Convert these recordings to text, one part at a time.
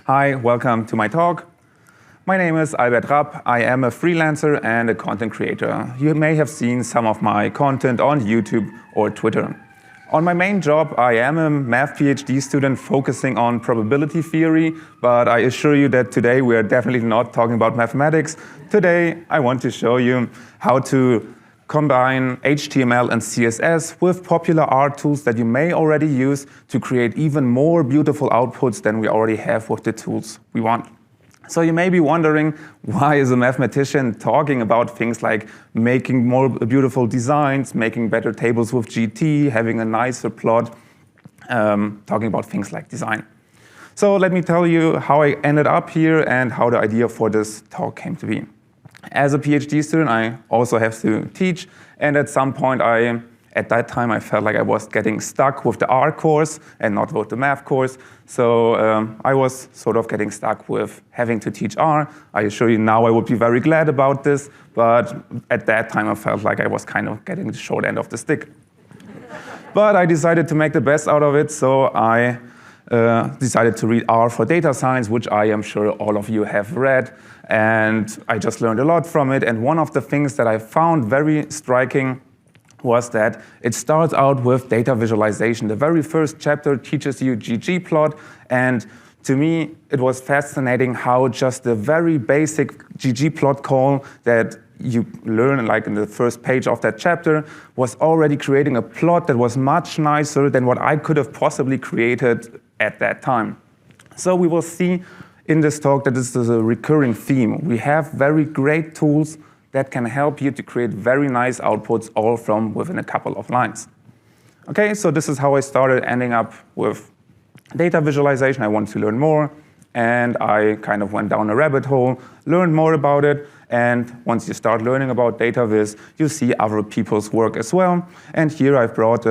Hi, welcome to my talk. My name is Rapp. I am a freelancer and a content creator. You may have seen some of my content on YouTube or Twitter. On my main job, I am a math PhD student focusing on probability theory, but I assure you that today we are definitely not talking about mathematics. Today, I want to show you how to combine HTML and CSS with popular art tools that you may already use to create even more beautiful outputs than we already have with the tools we want. So you may be wondering, why is a mathematician talking about things like making more beautiful designs, making better tables with GT, having a nicer plot, talking about things like design. So let me tell you how I ended up here and how the idea for this talk came to be. As a PhD student, I also have to teach, and at some point, at that time, I felt like I was getting stuck with the art course and not with the math course. So I was sort of getting stuck with having to teach R. I assure you now I would be very glad about this, but at that time, I felt like I was kind of getting the short end of the stick. But I decided to make the best out of it, so I decided to read R for Data Science, which I am sure all of you have read. And I just learned a lot from it. And one of the things that I found very striking was that it starts out with data visualization. The very first chapter teaches you ggplot. And to me, it was fascinating how just the very basic ggplot call that you learn like in the first page of that chapter was already creating a plot that was much nicer than what I could have possibly created at that time. So we will see in this talk that this is a recurring theme. We have very great tools that can help you to create very nice outputs all from within a couple of lines. Okay, so this is how I started ending up with data visualization. I wanted to learn more, and I kind of went down a rabbit hole, learned more about it, and once you start learning about data viz, you see other people's work as well. And here I've brought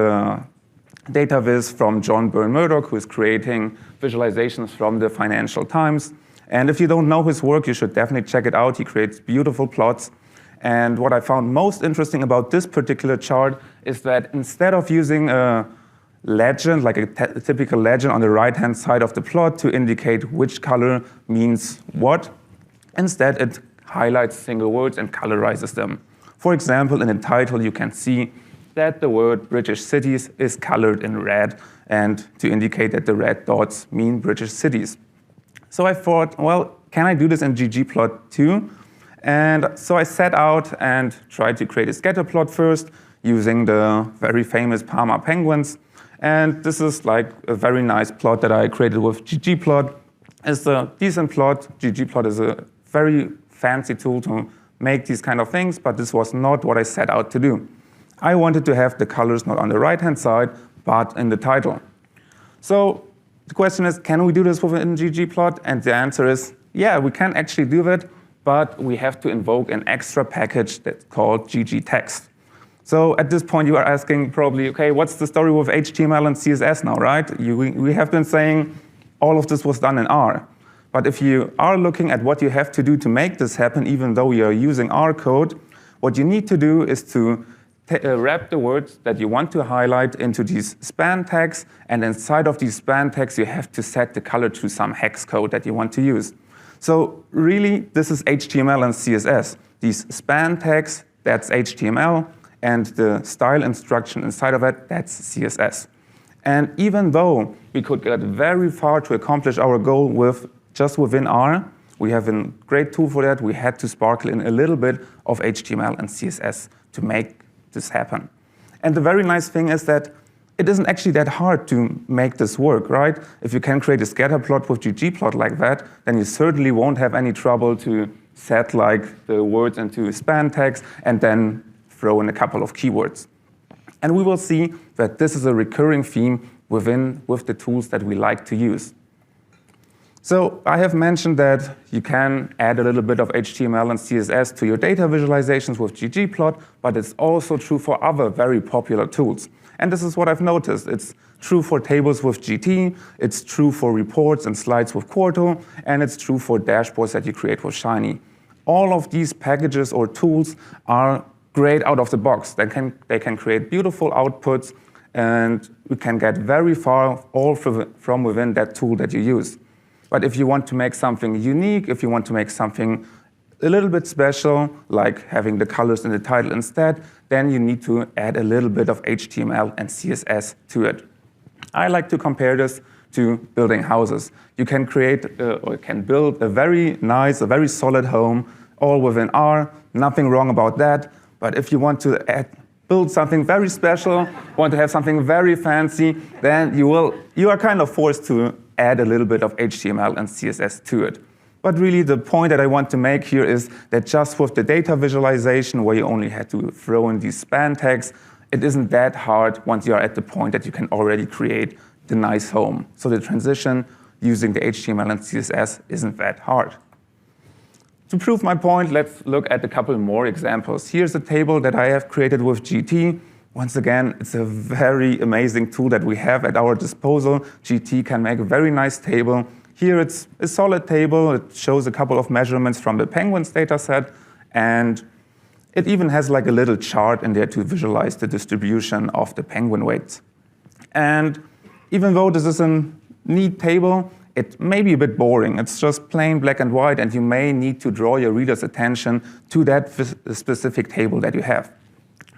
data viz from John Byrne-Murdoch, who is creating visualizations from the Financial Times. And if you don't know his work, you should definitely check it out. He creates beautiful plots. And what I found most interesting about this particular chart is that instead of using a legend, like a typical legend on the right-hand side of the plot to indicate which color means what, instead it highlights single words and colorizes them. For example, in the title, you can see that the word British cities is colored in red, and to indicate that the red dots mean British cities. So I thought, well, can I do this in ggplot too? And so I set out and tried to create a scatter plot first using the very famous Parma penguins. And this is like a very nice plot that I created with ggplot. It's a decent plot. ggplot is a very fancy tool to make these kind of things, but this was not what I set out to do. I wanted to have the colors not on the right-hand side, but in the title. So the question is, can we do this within ggplot? And the answer is, yeah, we can actually do that, but we have to invoke an extra package that's called ggtext. So at this point, you are asking probably, okay, what's the story with HTML and CSS now, right? We have been saying all of this was done in R. But if you are looking at what you have to do to make this happen, even though you are using R code, what you need to do is to wrap the words that you want to highlight into these span tags, and inside of these span tags, you have to set the color to some hex code that you want to use. So really, this is HTML and CSS. These span tags, that's HTML, and the style instruction inside of it, that's CSS. And even though we could get very far to accomplish our goal with just within R, we have a great tool for that. We had to sparkle in a little bit of HTML and CSS to make this happen. And the very nice thing is that it isn't actually that hard to make this work, right? If you can create a scatter plot with ggplot like that, then you certainly won't have any trouble to set like the words into span tags and then throw in a couple of keywords. And we will see that this is a recurring theme with the tools that we like to use. So I have mentioned that you can add a little bit of HTML and CSS to your data visualizations with ggplot, but it's also true for other very popular tools. And this is what I've noticed. It's true for tables with GT, it's true for reports and slides with Quarto, and it's true for dashboards that you create with Shiny. All of these packages or tools are great out of the box. They can create beautiful outputs, and we can get very far all from within that tool that you use. But if you want to make something unique, if you want to make something a little bit special, like having the colors in the title instead, then you need to add a little bit of HTML and CSS to it. I like to compare this to building houses. You can create or can build a very nice, a very solid home, all within R, nothing wrong about that. But if you want to build something very special, want to have something very fancy, then you are kind of forced to add a little bit of HTML and CSS to it. But really the point that I want to make here is that just with the data visualization, where you only had to throw in these span tags, it isn't that hard once you are at the point that you can already create the nice home. So the transition using the HTML and CSS isn't that hard. To prove my point, let's look at a couple more examples. Here's a table that I have created with GT. Once again, it's a very amazing tool that we have at our disposal. GT can make a very nice table. Here it's a solid table. It shows a couple of measurements from the penguins data set, and it even has like a little chart in there to visualize the distribution of the penguin weights. And even though this is a neat table, it may be a bit boring. It's just plain black and white, and you may need to draw your reader's attention to that specific table that you have.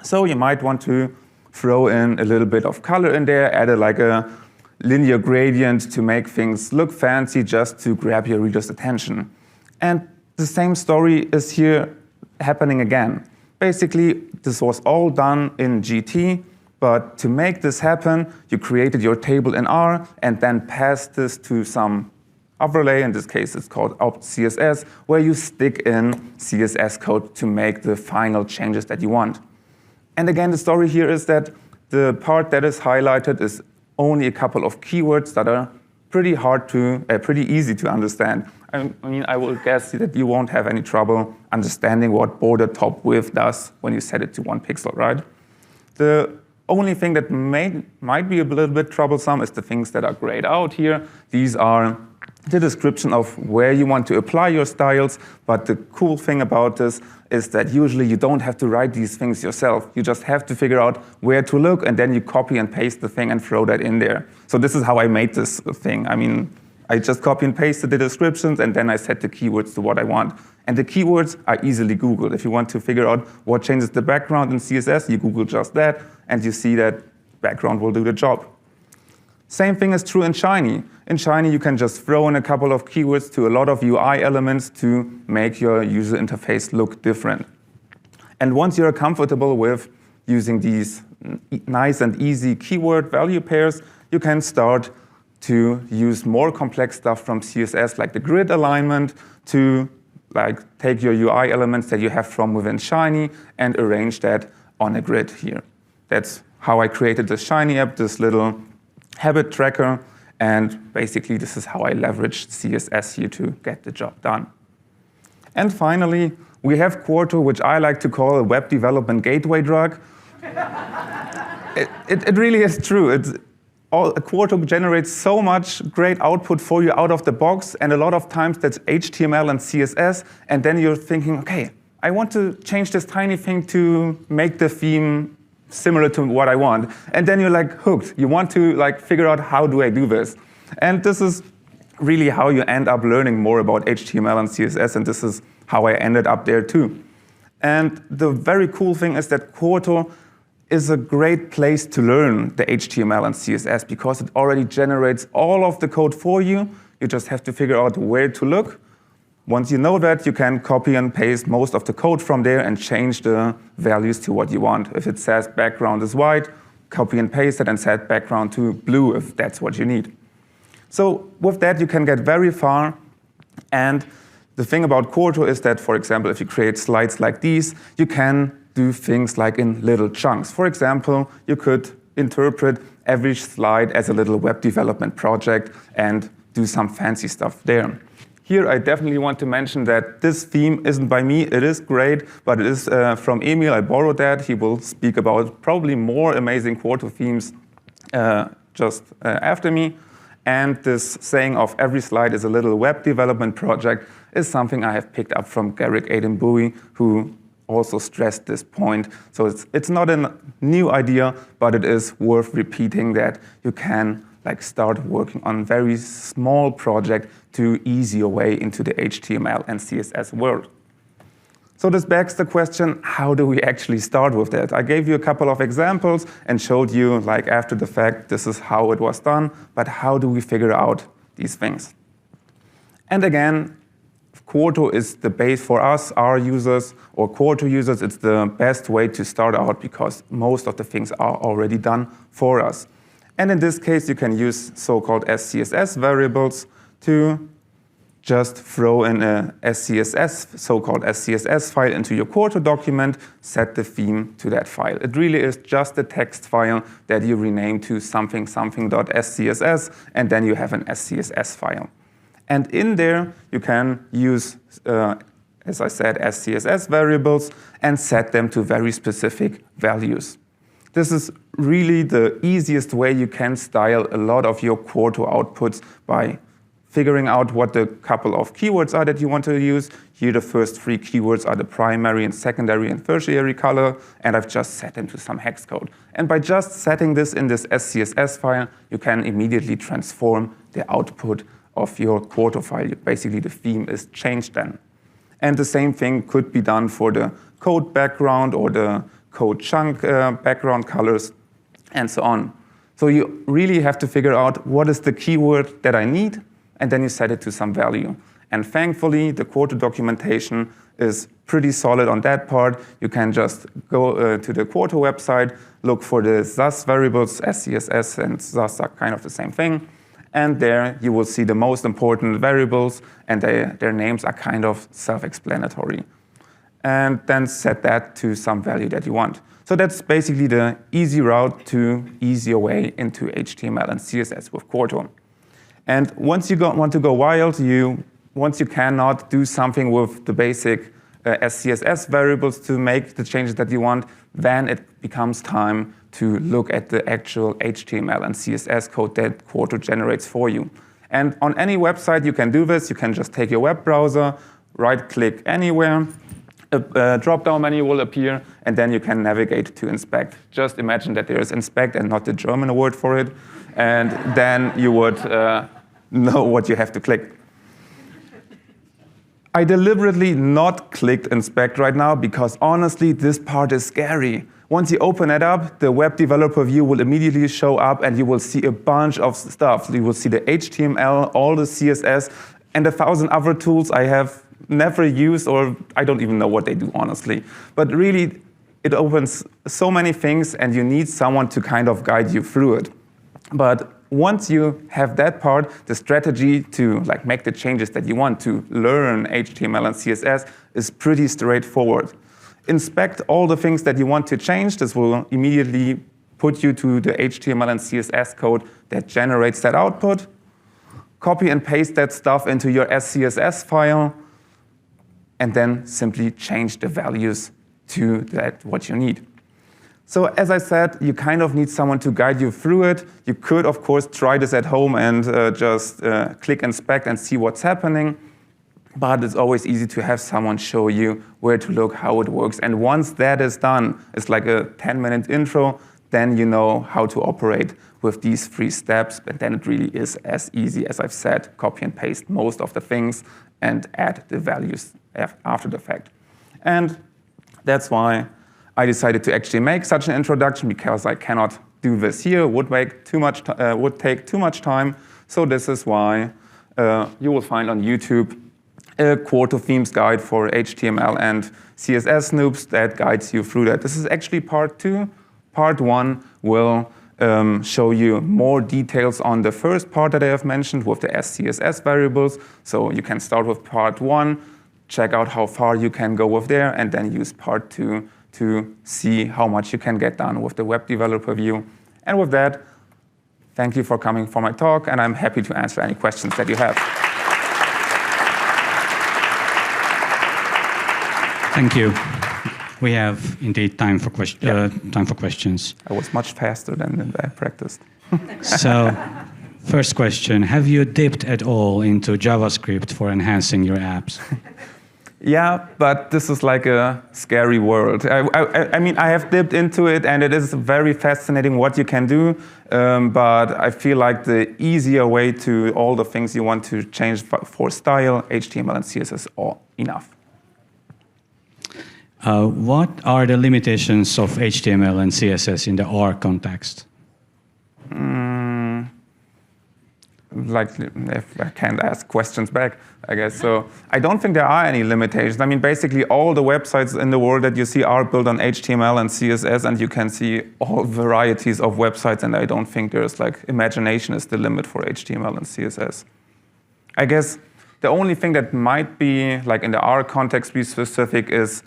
So you might want to throw in a little bit of color in there, add like a linear gradient to make things look fancy, just to grab your reader's attention. And the same story is here happening again. Basically, this was all done in GT, but to make this happen, you created your table in R and then passed this to some overlay. In this case, it's called opt.css, where you stick in CSS code to make the final changes that you want. And again, the story here is that the part that is highlighted is only a couple of keywords that are pretty easy to understand. I mean, I will guess that you won't have any trouble understanding what border top width does when you set it to 1 pixel, right? The only thing that might be a little bit troublesome is the things that are grayed out here. These are the description of where you want to apply your styles, but the cool thing about this is that usually you don't have to write these things yourself. You just have to figure out where to look, and then you copy and paste the thing and throw that in there. So this is how I made this thing. I mean, I just copy and pasted the descriptions, and then I set the keywords to what I want. And the keywords are easily Googled. If you want to figure out what changes the background in CSS, you Google just that, and you see that background will do the job. Same thing is true in Shiny. In Shiny, you can just throw in a couple of keywords to a lot of UI elements to make your user interface look different. And once you're comfortable with using these nice and easy keyword value pairs, you can start to use more complex stuff from CSS, like the grid alignment, to take your UI elements that you have from within Shiny and arrange that on a grid here. That's how I created the Shiny app, this little habit tracker, and basically this is how I leveraged CSS here to get the job done. And finally, we have Quarto, which I like to call a web development gateway drug. It really is true. Quarto generates so much great output for you out of the box, and a lot of times that's HTML and CSS, and then you're thinking, okay, I want to change this tiny thing to make the theme similar to what I want. And then you're like hooked. You want to figure out, how do I do this? And this is really how you end up learning more about HTML and CSS, and this is how I ended up there too. And the very cool thing is that Quarto is a great place to learn the HTML and CSS because it already generates all of the code for you. You just have to figure out where to look. Once you know that, you can copy and paste most of the code from there and change the values to what you want. If it says background is white, copy and paste it and set background to blue if that's what you need. So with that, you can get very far. And the thing about Quarto is that, for example, if you create slides like these, you can do things like in little chunks. For example, you could interpret every slide as a little web development project and do some fancy stuff there. Here, I definitely want to mention that this theme isn't by me. It is great, but it is from Emil. I borrowed that. He will speak about probably more amazing Quarto themes just after me. And this saying of every slide is a little web development project is something I have picked up from Garrick Adenbury, who also stressed this point. So it's not a new idea, but it is worth repeating that you can start working on very small project to ease your way into the HTML and CSS world. So this begs the question, how do we actually start with that? I gave you a couple of examples and showed you, like after the fact, this is how it was done, but how do we figure out these things? And again, Quarto is the base for us, our users, or Quarto users. It's the best way to start out because most of the things are already done for us. And in this case, you can use so-called SCSS variables to just throw in a SCSS, so-called SCSS file into your Quarto document, set the theme to that file. It really is just a text file that you rename to something something.scss, and then you have an SCSS file. And in there, you can use, as I said, SCSS variables and set them to very specific values. This is really the easiest way you can style a lot of your Quarto outputs by figuring out what the couple of keywords are that you want to use. Here the first 3 keywords are the primary and secondary and tertiary color, and I've just set them to some hex code. And by just setting this in this SCSS file, you can immediately transform the output of your Quarto file. Basically, the theme is changed then. And the same thing could be done for the code background or the code chunk background colors, and so on. So you really have to figure out what is the keyword that I need, and then you set it to some value. And thankfully, the Quarto documentation is pretty solid on that part. You can just go to the Quarto website, look for the Thus variables, SCSS and Thus are kind of the same thing. And there you will see the most important variables, and their names are kind of self-explanatory. And then set that to some value that you want. So that's basically the easy route to ease your way into HTML and CSS with Quarto. And once you want to go wild, once you cannot do something with the basic SCSS variables to make the changes that you want, then it becomes time to look at the actual HTML and CSS code that Quarto generates for you. And on any website you can do this. You can just take your web browser, right-click anywhere, a drop-down menu will appear, and then you can navigate to inspect. Just imagine that there is inspect and not the German word for it, and then you would know what you have to click. I deliberately not clicked inspect right now because honestly, this part is scary. Once you open it up, the web developer view will immediately show up and you will see a bunch of stuff. You will see the HTML, all the CSS, and 1,000 other tools I have never used, or I don't even know what they do, honestly. But really, it opens so many things and you need someone to kind of guide you through it. But once you have that part, the strategy to make the changes that you want to learn HTML and CSS is pretty straightforward. Inspect all the things that you want to change. This will immediately put you to the HTML and CSS code that generates that output. Copy and paste that stuff into your SCSS file, and then simply change the values to what you need. So as I said, you kind of need someone to guide you through it. You could, of course, try this at home and just click inspect and see what's happening. But it's always easy to have someone show you where to look, how it works. And once that is done, it's like a 10-minute intro, then you know how to operate with these 3 steps. And then it really is as easy as I've said, copy and paste most of the things and add the values after the fact. And that's why I decided to actually make such an introduction, because I cannot do this here. Would take too much time. So this is why you will find on YouTube a Quarto themes guide for HTML and CSS noobs that guides you through that. This is actually part 2. Part 1 will show you more details on the first part that I have mentioned with the SCSS variables. So you can start with part 1, check out how far you can go with there, and then use part 2 to see how much you can get done with the web developer view. And with that, thank you for coming for my talk, and I'm happy to answer any questions that you have. Thank you. We have indeed time for questions. I was much faster than I practiced. So, first question, have you dipped at all into JavaScript for enhancing your apps? Yeah, but this is like a scary world. I mean, I have dipped into it, and it is very fascinating what you can do. But I feel like the easier way to all the things you want to change for style, HTML and CSS are enough. What are the limitations of HTML and CSS in the R context? Like, if I can't ask questions back, I guess. So I don't think there are any limitations. I mean, basically all the websites in the world that you see are built on HTML and CSS, and you can see all varieties of websites, and I don't think there's like, imagination is the limit for HTML and CSS. I guess the only thing that might be, like in the R context, be specific is,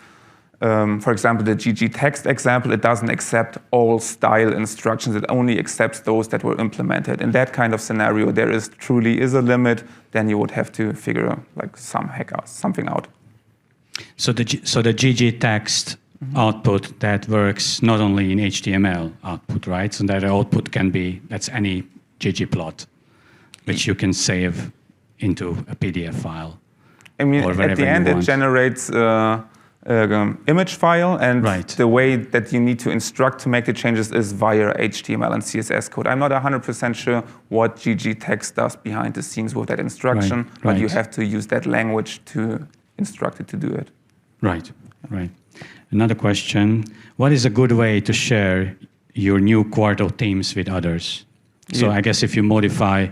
for example, the ggtext example, it doesn't accept all style instructions. It only accepts those that were implemented. In that kind of scenario, there truly is a limit. Then you would have to figure like something out. So the ggtext output that works not only in HTML output, right? So that output can be, that's any ggplot, which you can save into a PDF file. I mean, at the end, it generates image file, and the way that you need to instruct to make the changes is via HTML and CSS code. I'm not 100% sure what ggtext does behind the scenes with that instruction, but you have to use that language to instruct it to do it. Right. Another question, what is a good way to share your new Quarto themes with others? So I guess if you modify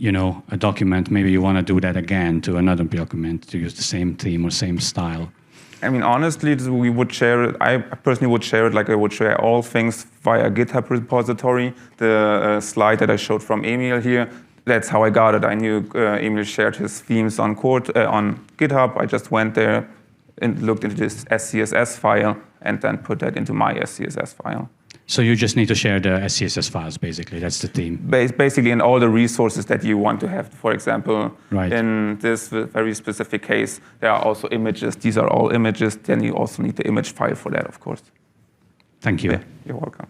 a document, maybe you want to do that again to another document to use the same theme or same style. I mean, honestly, we would share it. I personally would share it like I would share all things via GitHub repository. The slide that I showed from Emil here, that's how I got it. I knew Emil shared his themes on GitHub. I just went there and looked into this SCSS file and then put that into my SCSS file. So you just need to share the SCSS files, basically. That's the theme. Basically, in all the resources that you want to have. For example, in this very specific case, there are also images. These are all images. Then you also need the image file for that, of course. Thank you. Yeah, you're welcome.